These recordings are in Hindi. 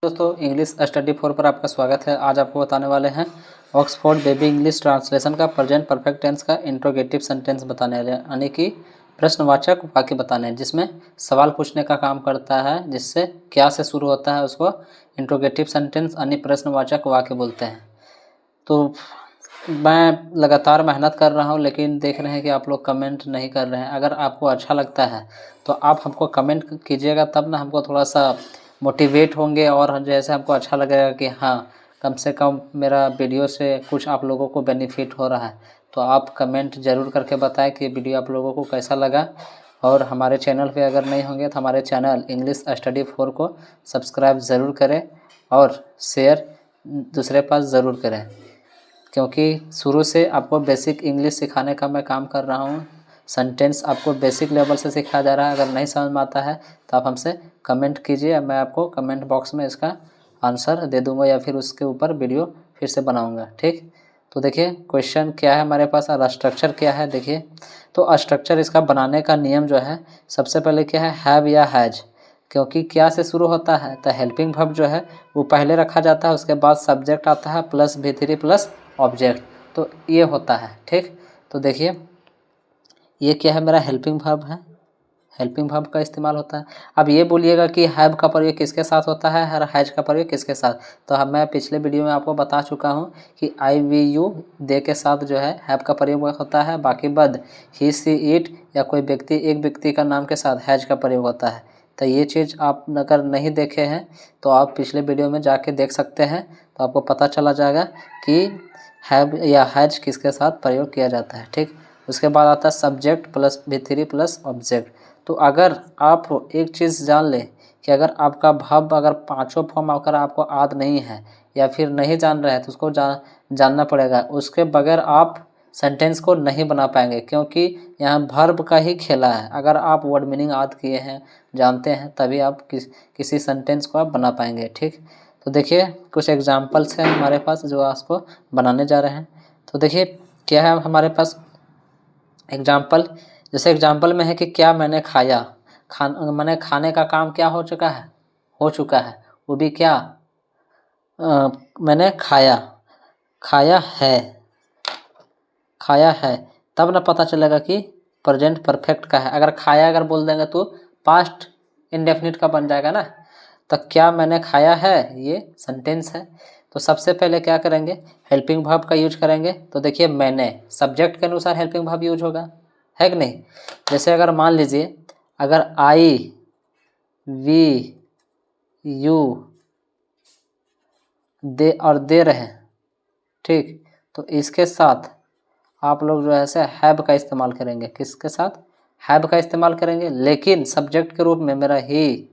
दोस्तों इंग्लिश स्टडी 4 पर आपका स्वागत है। आज आपको बताने वाले हैं ऑक्सफोर्ड बेबी इंग्लिश ट्रांसलेशन का प्रेजेंट परफेक्ट टेंस का इंट्रोगेटिव सेंटेंस बताने वाले, यानी कि प्रश्नवाचक वाक्य बताने हैं, जिसमें सवाल पूछने का काम करता है, जिससे क्या से शुरू होता है उसको इंट्रोगेटिव सेंटेंस यानी प्रश्नवाचक वाक्य बोलते हैं। तो मैं लगातार मेहनत कर रहा हूं, लेकिन देख रहे हैं कि आप लोग कमेंट नहीं कर रहे हैं। अगर आपको अच्छा लगता है तो आप हमको कमेंट कीजिएगा, तब ना हमको थोड़ा सा मोटिवेट होंगे और जैसे हमको अच्छा लगेगा कि हाँ, कम से कम मेरा वीडियो से कुछ आप लोगों को बेनिफिट हो रहा है। तो आप कमेंट ज़रूर करके बताएं कि वीडियो आप लोगों को कैसा लगा। और हमारे चैनल पे अगर नहीं होंगे तो हमारे चैनल इंग्लिश स्टडी 4 को सब्सक्राइब ज़रूर करें और शेयर दूसरे पास ज़रूर करें, क्योंकि शुरू से आपको बेसिक इंग्लिश सिखाने का मैं काम कर रहा हूँ। सेंटेंस आपको बेसिक लेवल से सिखाया जा रहा है। अगर नहीं समझ में आता है तो आप हमसे कमेंट कीजिए, मैं आपको कमेंट बॉक्स में इसका आंसर दे दूंगा या फिर उसके ऊपर वीडियो फिर से बनाऊंगा। ठीक, तो देखिए क्वेश्चन क्या है हमारे पास और स्ट्रक्चर क्या है। देखिए तो स्ट्रक्चर इसका बनाने का नियम जो है, सबसे पहले क्या है, हैव या हैज, क्योंकि क्या से शुरू होता है तो हेल्पिंग वर्ब जो है वो पहले रखा जाता है, उसके बाद सब्जेक्ट आता है प्लस V3 प्लस ऑब्जेक्ट, तो ये होता है। ठीक, तो देखिए ये क्या है, मेरा हेल्पिंग वर्ब है, हेल्पिंग वर्ब का इस्तेमाल होता है। अब ये बोलिएगा कि हैव का प्रयोग किसके साथ होता है और हैज का प्रयोग किसके साथ, तो हम मैं पिछले वीडियो में आपको बता चुका हूँ कि आई वी यू दे के साथ जो है हैव का प्रयोग होता है, बाकी बद ही सी इट या कोई व्यक्ति, एक व्यक्ति का नाम के साथ हैज का प्रयोग होता है। तो ये चीज़ आप अगर नहीं देखे हैं तो आप पिछले वीडियो में जाके देख सकते हैं, तो आपको पता चला जाएगा कि हैव या हैज किसके साथ प्रयोग किया जाता है। ठीक, उसके बाद आता है subject plus V3 plus object. तो अगर आप एक चीज़ जान लें कि अगर आपका वर्ब अगर पांचों फॉर्म अगर आपको याद नहीं है या फिर नहीं जान रहे हैं तो उसको जानना पड़ेगा। उसके बगैर आप सेंटेंस को नहीं बना पाएंगे, क्योंकि यहाँ वर्ब का ही खेला है। अगर आप वर्ड मीनिंग याद किए हैं, जानते हैं, तभी आप किसी सेंटेंस को आप बना पाएंगे। ठीक, तो देखिए कुछ एग्जाम्पल्स हैं हमारे पास जो आपको बनाने जा रहे हैं। तो देखिए क्या है हमारे पास एग्जाम्पल, जैसे एग्जाम्पल में है कि क्या मैंने खाया, मैंने खाने का काम क्या हो चुका है, वो भी क्या, मैंने खाया, खाया है, तब ना पता चलेगा कि प्रेजेंट परफेक्ट का है। अगर खाया अगर बोल देंगे तो पास्ट इंडेफिनिट का बन जाएगा ना। तो क्या मैंने खाया है ये सेंटेंस है। तो सबसे पहले क्या करेंगे, हेल्पिंग वर्ब का यूज करेंगे। तो देखिए मैंने सब्जेक्ट के अनुसार हेल्पिंग वर्ब यूज होगा, है कि नहीं। जैसे अगर मान लीजिए अगर आई वी यू दे और दे रहे, ठीक, तो इसके साथ आप लोग जो है से हैव का इस्तेमाल करेंगे। किसके साथ, हैव का इस्तेमाल करेंगे, लेकिन सब्जेक्ट के रूप में मेरा ही,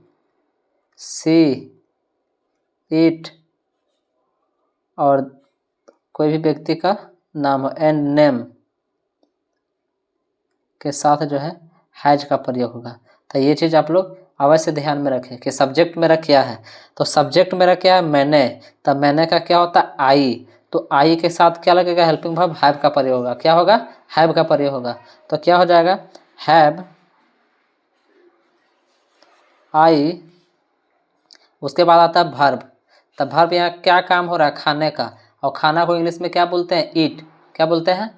सी, इट और कोई भी व्यक्ति का नाम हो एंड नेम के साथ जो है हैज का प्रयोग होगा। तो ये चीज़ आप लोग अवश्य ध्यान में रखें कि सब्जेक्ट मेरा क्या है। तो सब्जेक्ट मेरा क्या है, मैंने, तो मैंने का क्या होता है, आई, तो आई के साथ क्या लगेगा, हेल्पिंग वर्ब हैव का प्रयोग होगा। क्या होगा, हैव का प्रयोग होगा। तो क्या हो जाएगा, हैव आई, उसके बाद आता है वर्ब। तो वर्ब यहाँ क्या काम हो रहा है, खाने का, और खाना को इंग्लिश में क्या बोलते हैं, ईट। क्या बोलते हैं,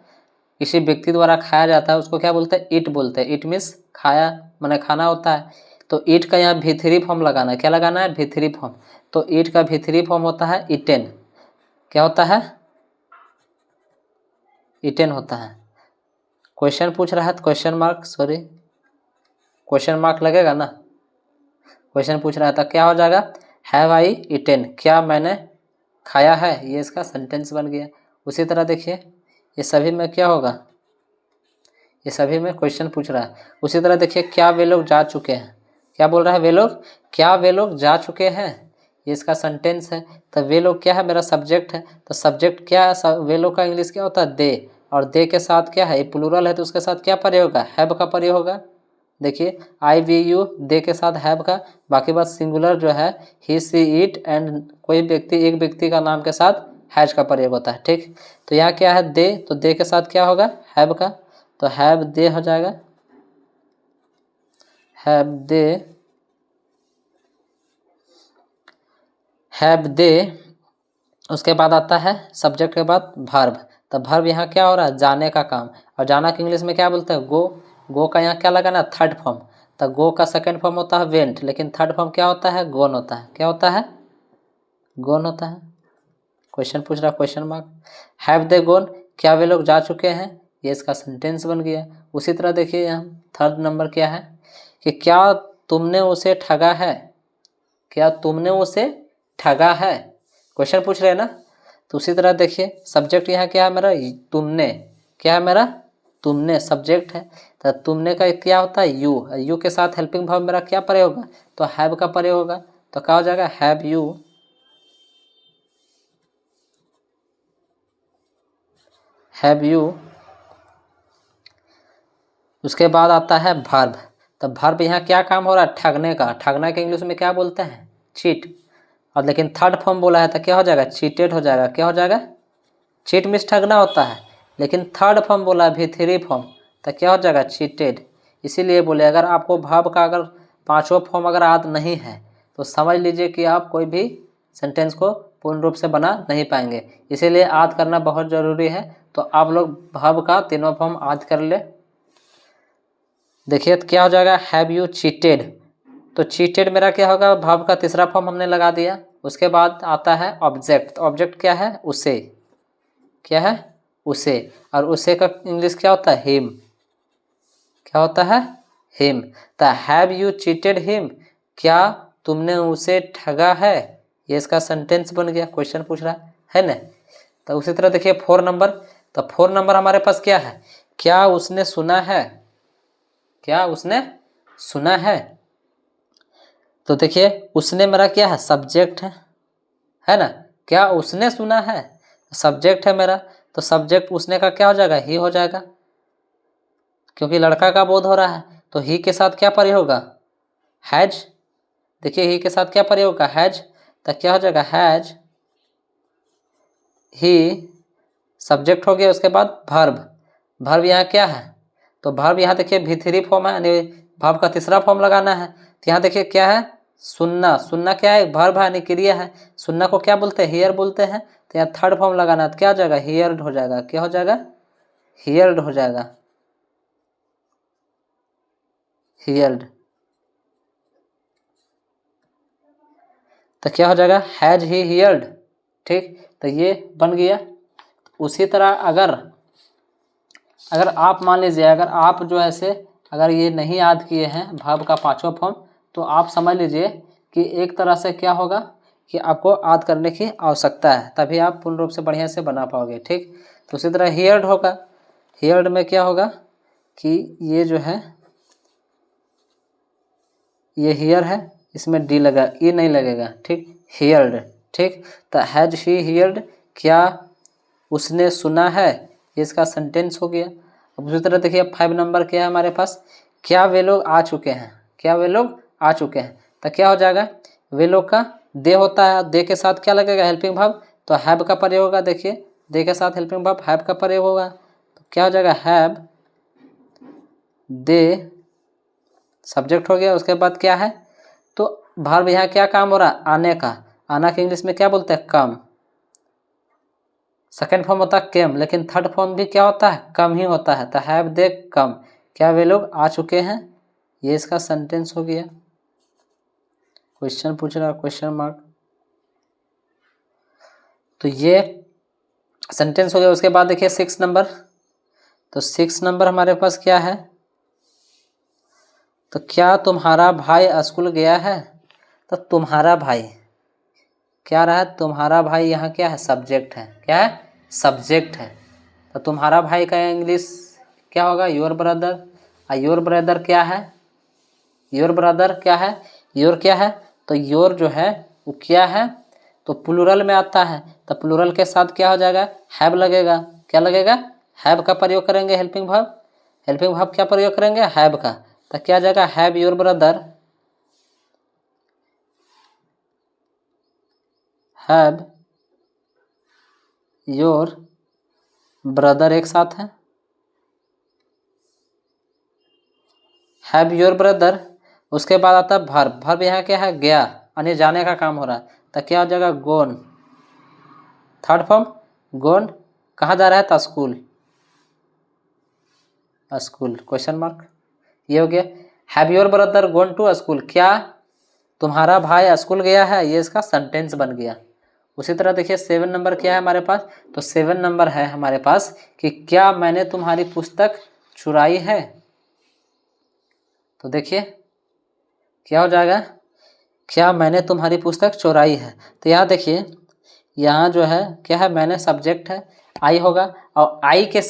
किसी व्यक्ति द्वारा खाया जाता है उसको क्या बोलते हैं, ईट बोलते हैं। ईट मीन्स खाया, माने खाना होता है। तो ईट का यहाँ V3 फॉर्म लगाना है, क्या लगाना है, V3 फॉर्म। तो ईट का V3 फॉर्म होता है ईटेन। क्या होता है, ईटेन होता है। क्वेश्चन पूछ रहा है तो question mark, sorry question mark लगेगा ना। क्वेश्चन पूछ रहा था क्या हो जाएगा, हैव आई ईटेन, क्या मैंने खाया है, ये इसका सेंटेंस बन गया। उसी तरह देखिए ये सभी में क्या होगा, ये सभी में क्वेश्चन पूछ रहा है। उसी तरह देखिए क्या वे लोग जा चुके हैं, क्या बोल रहा है, वे लोग, क्या वे लोग जा चुके हैं, ये इसका सेंटेंस है। तो वे लोग क्या है, मेरा सब्जेक्ट है। तो सब्जेक्ट क्या है, वे लोग का इंग्लिश क्या होता है, दे, और दे के साथ क्या है, प्लूरल है तो उसके साथ क्या प्रयोग होगा, हैव का प्रयोग होगा। देखिए आई वी यू दे के साथ हैव का, बाकी बात सिंगुलर जो है ही सी इट एंड कोई व्यक्ति, एक व्यक्ति का नाम के साथ हैज का प्रयोग होता है। ठीक, तो यहाँ क्या है, दे, तो दे के साथ क्या होगा, हैव का, तो हैव दे हो जाएगा, हैव दे, हैव दे, उसके बाद आता है सब्जेक्ट के बाद वर्ब। तो वर्ब यहाँ क्या हो रहा है, जाने का काम। और जाना के इंग्लिश में क्या बोलते हैं, गो। गो का यहाँ क्या लगाना, थर्ड फॉर्म। तो गो का सेकंड फॉर्म होता है वेंट, लेकिन थर्ड फॉर्म क्या होता है, गोन होता है। क्या होता है, गोन होता है। क्वेश्चन पूछ रहा, क्वेश्चन मार्क। हैव दे गोन, क्या वे लोग जा चुके हैं, ये इसका सेंटेंस बन गया। उसी तरह देखिए यहाँ थर्ड नंबर क्या है कि क्या तुमने उसे ठगा है, क्या तुमने उसे ठगा है, क्वेश्चन पूछ रहे हैं ना। तो उसी तरह देखिए सब्जेक्ट यहाँ क्या है मेरा, तुमने। क्या है मेरा, तुमने सब्जेक्ट है। तो तुमने का क्या होता है, यू। यू के साथ हेल्पिंग वर्ब मेरा क्या प्रयोग होगा, तो हैव का प्रयोग होगा। तो क्या हो जाएगा, हैव यू, हैव यू। उसके बाद आता है वर्ब। तो वर्ब यहाँ क्या काम हो रहा है, ठगने का। ठगना के इंग्लिश में क्या बोलते हैं, चीट। और लेकिन थर्ड फॉर्म बोला है तो क्या हो जाएगा, चीटेड हो जाएगा। क्या हो जाएगा, चीट मीन्स ठगना होता है, लेकिन थर्ड फॉर्म बोला भी थ्री फॉर्म, तो क्या हो जाएगा, चीटेड। इसीलिए बोले अगर आपको वर्ब का अगर पांचों फॉर्म अगर याद नहीं है तो समझ लीजिए कि आप कोई भी सेंटेंस को पूर्ण रूप से बना नहीं पाएंगे। इसीलिए याद करना बहुत ज़रूरी है। तो आप लोग वर्ब का तीनों फॉर्म याद कर ले। देखिए तो क्या हो जाएगा, हैव यू चीटेड। तो चीटेड मेरा क्या होगा, वर्ब का तीसरा फॉर्म हमने लगा दिया। उसके बाद आता है ऑब्जेक्ट। तो ऑब्जेक्ट क्या है, उसे। क्या है, उसे। और उसे का इंग्लिश क्या होता है, हिम। क्या होता है, हिम। तो हैव यू चीटेड हिम, क्या तुमने उसे ठगा है, ये इसका सेंटेंस बन गया। क्वेश्चन पूछ रहा है ना। तो उसी तरह देखिए 4 नंबर। तो 4 नंबर हमारे पास क्या है, क्या उसने सुना है, क्या उसने सुना है। तो देखिए उसने मेरा क्या है, सब्जेक्ट है ना। क्या उसने सुना है, सब्जेक्ट है मेरा। तो सब्जेक्ट उसने का क्या हो जाएगा, ही हो जाएगा, क्योंकि लड़का का बोध हो रहा है। तो ही के साथ क्या प्रयोग होगा, हैज। देखिए ही के साथ क्या प्रयोग होगा, हैज। तो क्या हो जाएगा, हैज ही, सब्जेक्ट हो गया। उसके बाद वर्ब। वर्ब यहाँ क्या है, तो वर्ब यहाँ देखिए भी थ्री फॉर्म है, यानी वर्ब का तीसरा फॉर्म लगाना है। तो यहाँ देखिए क्या है, सुनना। सुनना क्या है, वर्ब है यानी क्रिया है। सुनना को क्या बोलते हैं, हियर बोलते हैं। तो यहाँ थर्ड फॉर्म लगाना है, तो क्या हो जाएगा, हियर्ड हो जाएगा। क्या हो जाएगा, हियर्ड हो जाएगा, हियर्ड। तो क्या हो जाएगा, हैज ही हियर्ड। ठीक, तो ये बन गया। उसी तरह अगर अगर आप मान लीजिए, अगर आप जो ऐसे अगर ये नहीं याद किए हैं वर्ब का पांचों फॉर्म, तो आप समझ लीजिए कि एक तरह से क्या होगा कि आपको याद करने की आवश्यकता है, तभी आप पूर्ण रूप से बढ़िया से बना पाओगे। ठीक, तो उसी तरह हियर्ड होगा। हियर्ड में क्या होगा कि ये जो है, ये हियर है, इसमें डी लगा, ई नहीं लगेगा। ठीक, हियर्ड। ठीक, तो हैज ही हियर्ड, क्या उसने सुना है, ये इसका सेंटेंस हो गया। अब दूसरी तरह देखिए 5 नंबर क्या है हमारे पास, क्या वे लोग आ चुके हैं, क्या वे लोग आ चुके हैं। तो क्या हो जाएगा, वे लोग का दे होता है, दे के साथ क्या लगेगा, हेल्पिंग वर्ब। तो हैव का प्रयोग होगा। देखिए दे के साथ हेल्पिंग वर्ब हैव का प्रयोग होगा। तो क्या हो जाएगा, हैव दे, सब्जेक्ट हो गया। उसके बाद क्या है, तो वर्ब यहाँ क्या काम हो रहा है, आने का। आना के इंग्लिश में क्या बोलते हैं, कम। सेकेंड फॉर्म होता है केम, लेकिन थर्ड फॉर्म भी क्या होता है, कम ही होता है। तो हैव दे कम, क्या वे लोग आ चुके हैं, ये इसका सेंटेंस हो गया। क्वेश्चन पूछ रहा है, क्वेश्चन मार्क। तो ये सेंटेंस हो गया। उसके बाद देखिए 6 नंबर। तो 6 नंबर हमारे पास क्या है, तो क्या तुम्हारा भाई स्कूल गया है। तो तुम्हारा भाई क्या रहा है, तुम्हारा भाई यहाँ क्या है, सब्जेक्ट है। क्या है, सब्जेक्ट है। तो तुम्हारा भाई का इंग्लिश क्या होगा, योर ब्रदर। योर ब्रदर क्या है, योर ब्रदर क्या है, योर क्या है, तो योर जो है वो क्या है, तो प्लूरल में आता है। तो प्लूरल के साथ क्या हो जाएगा, हैव लगेगा। क्या लगेगा, हैव का प्रयोग करेंगे, हेल्पिंग वर्ब। हेल्पिंग वर्ब क्या प्रयोग करेंगे, हैव का। तो क्या जाएगा, have your brother, have your brother एक साथ है, हैव योर ब्रदर। उसके बाद आता है वर्ब। वर्ब यहाँ क्या है, गया, यानी जाने का काम हो रहा है। तो क्या हो जाएगा गोन। थर्ड फॉर्म गोन कहाँ जा रहा है, तो स्कूल, स्कूल क्वेश्चन मार्क। ये हो गया। Have your brother gone to school, क्या तुम्हारा भाई स्कूल गया है, ये इसका सेंटेंस बन गया। उसी तरह देखिए 7 नंबर क्या है हमारे पास, तो 7 नंबर है हमारे पास कि क्या मैंने तुम्हारी पुस्तक चुराई है। तो देखिए क्या हो जाएगा, क्या मैंने तुम्हारी पुस्तक चुराई है। तो यहाँ देखिए यहाँ जो है क्या है, मैंने सब्जेक्ट है, आई होगा, और आई के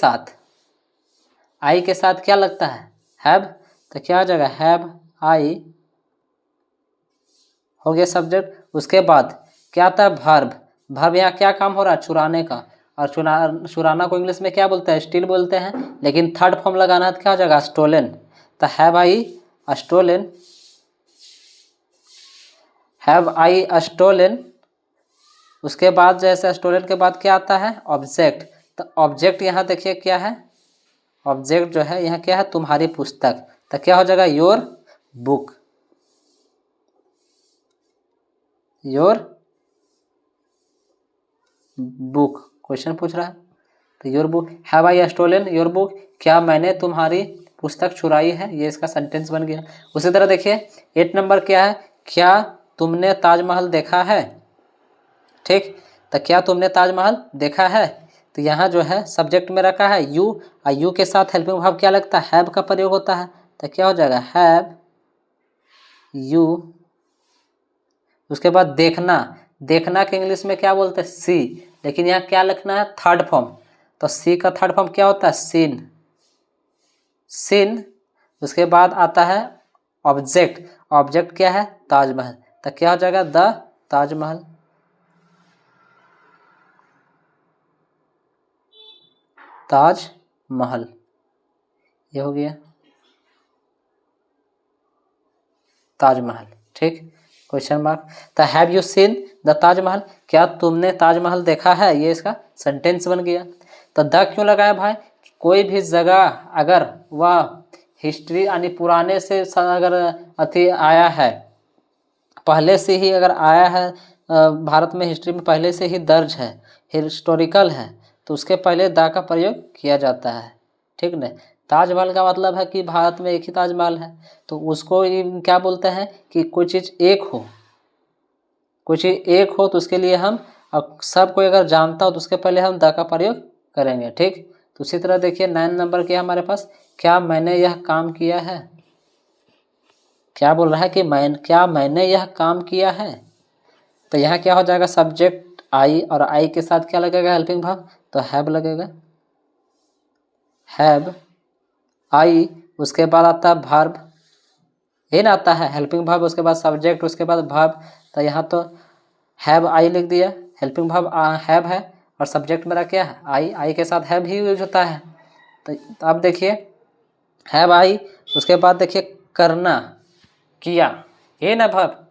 साथ क्या लगता है, हैव। तो क्या हो जाएगा हैव आई हो गया सब्जेक्ट। उसके बाद क्या आता है वर्ब। वर्ब यहाँ क्या काम हो रहा है, चुराने का, और चुराना को इंग्लिश में क्या बोलते हैं, स्टील बोलते हैं, लेकिन थर्ड फॉर्म लगाना है तो क्या हो जाएगा स्टोलन। तो हैव आई स्टोलन। उसके बाद जैसे स्टोलन के बाद क्या आता है ऑब्जेक्ट। तो ऑब्जेक्ट यहाँ देखिए क्या है, ऑब्जेक्ट जो है यहाँ क्या है, तुम्हारी पुस्तक। तो क्या हो जाएगा your book, your book question पूछ रहा है। तो your book, have I stolen your book, क्या मैंने तुम्हारी पुस्तक चुराई है, ये इसका सेंटेंस बन गया। उसी तरह देखिए 8 नंबर क्या है, क्या तुमने ताजमहल देखा है। ठीक, तो क्या तुमने ताजमहल देखा है। तो यहाँ जो है सब्जेक्ट में रखा है यू, और यू के साथ हेल्पिंग वर्ब क्या लगता है, हैव का प्रयोग होता है। तो क्या हो जाएगा हैव यू। उसके बाद देखना, देखना के इंग्लिश में क्या बोलते हैं सी, लेकिन यहाँ क्या लिखना है थर्ड फॉर्म। तो सी का थर्ड फॉर्म क्या होता है सीन, सीन। उसके बाद आता है ऑब्जेक्ट, ऑब्जेक्ट क्या है ताजमहल। तो क्या हो जाएगा द ताजमहल, ताजमहल। ये हो गया ताजमहल। ठीक, क्वेश्चन मार्क। तो have you seen the Taj Mahal, क्या तुमने ताजमहल देखा है, ये इसका सेंटेंस बन गया। तो द क्यों लगाया भाई, कोई भी जगह अगर वह हिस्ट्री यानी पुराने से अगर अति आया है, पहले से ही अगर आया है, भारत में हिस्ट्री में पहले से ही दर्ज है, हिस्टोरिकल है, तो उसके पहले द का प्रयोग किया जाता है। ठीक न, ताजमहल का मतलब है कि भारत में एक ही ताजमहल है, तो उसको क्या बोलते हैं कि कोई चीज़ एक हो, कोई चीज़ एक हो तो उसके लिए हम, अब सब कोई अगर जानता हो तो उसके पहले हम द का प्रयोग करेंगे। ठीक, तो उसी तरह देखिए 9 नंबर के हमारे पास, क्या मैंने यह काम किया है। क्या बोल रहा है कि क्या मैंने यह काम किया है। तो यहाँ क्या हो जाएगा सब्जेक्ट आई, और आई के साथ क्या लगेगा हेल्पिंग वर्ब, तो हैव लगेगा, हैव आई। उसके बाद आता है वर्ब, ये ना आता है हेल्पिंग वर्ब, उसके बाद सब्जेक्ट, उसके बाद वर्ब। तो यहाँ तो हैव आई लिख दिया, हेल्पिंग वर्ब हैव है, और सब्जेक्ट मेरा क्या है आई, आई के साथ हैव ही यूज होता है। तो अब देखिए हैव आई, उसके बाद देखिए करना, किया, ये ना वर्ब।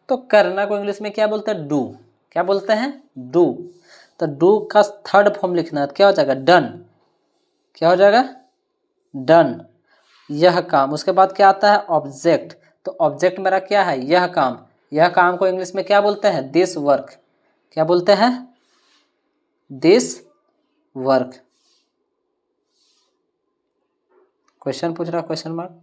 तो करना को इंग्लिश में क्या बोलते हैं डू, क्या बोलते हैं डू। तो डू का थर्ड फॉर्म लिखना है, क्या हो जाएगा डन, क्या हो जाएगा डन, यह काम। उसके बाद क्या आता है ऑब्जेक्ट, तो ऑब्जेक्ट मेरा क्या है यह काम, यह काम को इंग्लिश में क्या बोलते हैं दिस वर्क, क्या बोलते हैं दिस वर्क। क्वेश्चन पूछ रहा क्वेश्चन मार्क।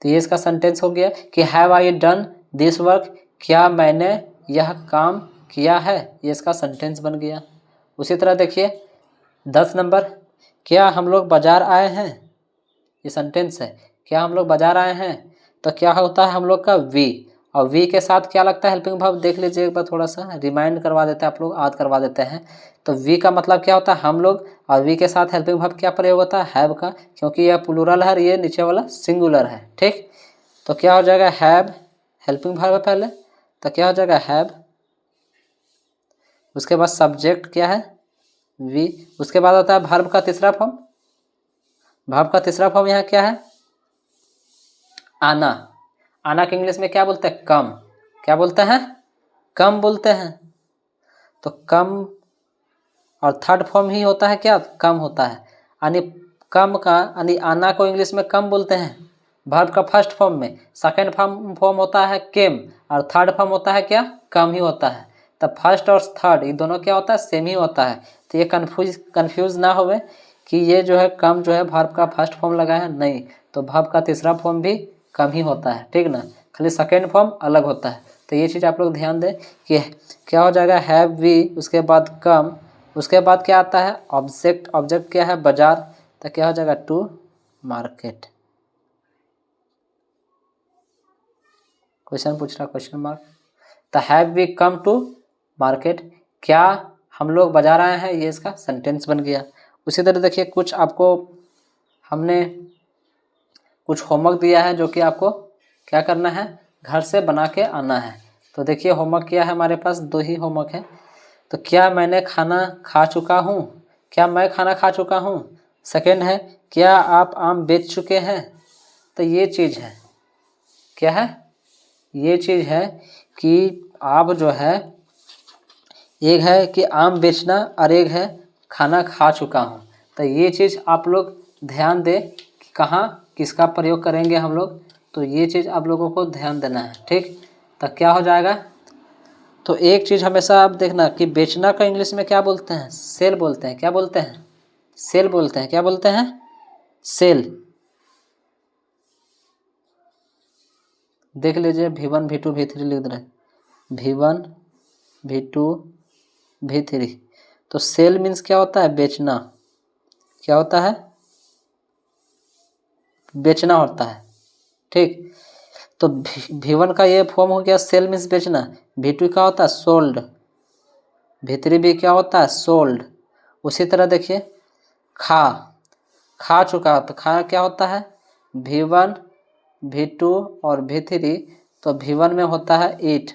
तो ये इसका सेंटेंस हो गया कि have I done this work, क्या मैंने यह काम किया है, ये इसका सेंटेंस बन गया। उसी तरह देखिए 10 नंबर, क्या हम लोग बाजार आए हैं, ये सेंटेंस है, क्या हम लोग बाजार आए हैं। तो क्या होता है हम लोग का वी, और वी के साथ क्या लगता है हेल्पिंग वर्ब, देख लीजिए एक बार, थोड़ा सा रिमाइंड करवा देते हैं आप लोग, याद करवा देते हैं। तो वी का मतलब क्या होता है हम लोग, और वी के साथ हेल्पिंग वर्ब क्या प्रयोग होता है हैव का, क्योंकि यह प्लूरल है, ये नीचे वाला सिंगुलर है। ठीक, तो क्या हो जाएगा हैव, हेल्पिंग वर्ब है पहले, तो क्या हो जाएगा हैव। उसके बाद सब्जेक्ट क्या है वी, उसके बाद आता है वर्ब का तीसरा फॉर्म, वर्ब का तीसरा फॉर्म यहाँ क्या है आना। आना के इंग्लिश में क्या बोलते हैं कम, क्या बोलते हैं कम बोलते हैं। तो कम, और थर्ड फॉर्म ही होता है क्या कम होता है, यानी कम का, यानी आना को इंग्लिश में कम बोलते हैं वर्ब का फर्स्ट फॉर्म में। सेकंड फॉर्म होता है केम, और थर्ड फॉर्म होता है क्या कम ही होता है। तो फर्स्ट और थर्ड ये दोनों क्या होता है, सेम ही होता है। तो ये कन्फ्यूज ना होवे कि ये जो है कम जो है वर्ब का फर्स्ट फॉर्म लगा है, नहीं, तो वर्ब का तीसरा फॉर्म भी कम ही होता है, ठीक ना, खाली सेकेंड फॉर्म अलग होता है। तो ये चीज़ आप लोग ध्यान दें कि क्या हो जाएगा, हैव वी, उसके बाद कम, उसके बाद क्या आता है ऑब्जेक्ट, ऑब्जेक्ट क्या है बाजार, तो क्या हो जाएगा टू मार्केट। क्वेश्चन पूछ रहा, क्वेश्चन मार्क। तो have we come to market, क्या हम लोग बाजार आए हैं, ये इसका सेंटेंस बन गया। उसी तरह देखिए कुछ आपको हमने कुछ होमवर्क दिया है जो कि आपको क्या करना है, घर से बना के आना है। तो देखिए होमवर्क क्या है, हमारे पास 2 ही होमवर्क है। तो क्या मैंने खाना खा चुका हूँ, क्या मैं खाना खा चुका हूँ। सेकेंड है क्या आप आम बेच चुके हैं। तो ये चीज़ है, क्या है, ये चीज़ है कि आप जो है, एक है कि आम बेचना और एक है खाना खा चुका हूँ। तो ये चीज़ आप लोग ध्यान दें कि कहाँ किसका प्रयोग करेंगे हम लोग, तो ये चीज़ आप लोगों को ध्यान देना है, ठीक। तो क्या हो जाएगा, तो एक चीज़ हमेशा आप देखना कि बेचना का इंग्लिश में क्या बोलते हैं, सेल बोलते हैं। क्या बोलते हैं, सेल बोलते हैं। क्या बोलते हैं, सेल। देख लीजिए V1 V2 V3 लिख रहे हैं, V1 V2 V3। तो सेल मीन्स क्या होता है, बेचना। क्या होता है, बेचना होता है, ठीक। तो V1 का ये फॉर्म हो गया सेल मीन्स बेचना। V2 क्या होता है, सोल्ड। V3 भी क्या होता है, सोल्ड। उसी तरह देखिए खा चुका, तो खा क्या होता है, V1 V2 और V3। तो V1 में होता है ईट,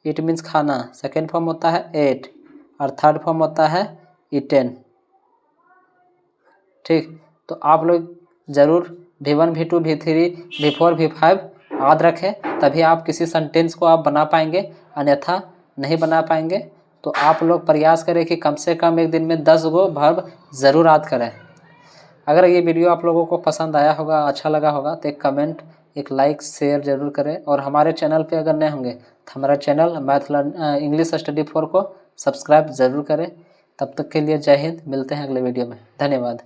ईट मीन्स खाना, सेकेंड फॉर्म होता है एट, और थर्ड फॉर्म होता है ईटेन, ठीक। तो आप लोग ज़रूर V1 V2 V3 V4 V5 याद रखें, तभी आप किसी सेंटेंस को आप बना पाएंगे, अन्यथा नहीं बना पाएंगे। तो आप लोग प्रयास करें कि कम से कम एक दिन में 10 गो वर्ब ज़रूर याद करें। अगर ये वीडियो आप लोगों को पसंद आया होगा, अच्छा लगा होगा, तो एक कमेंट, एक लाइक, शेयर ज़रूर करें। और हमारे चैनल पे अगर नए होंगे तो हमारा चैनल इंग्लिश स्टडी 4 को सब्सक्राइब ज़रूर करें। तब तक के लिए जय हिंद, मिलते हैं अगले वीडियो में, धन्यवाद।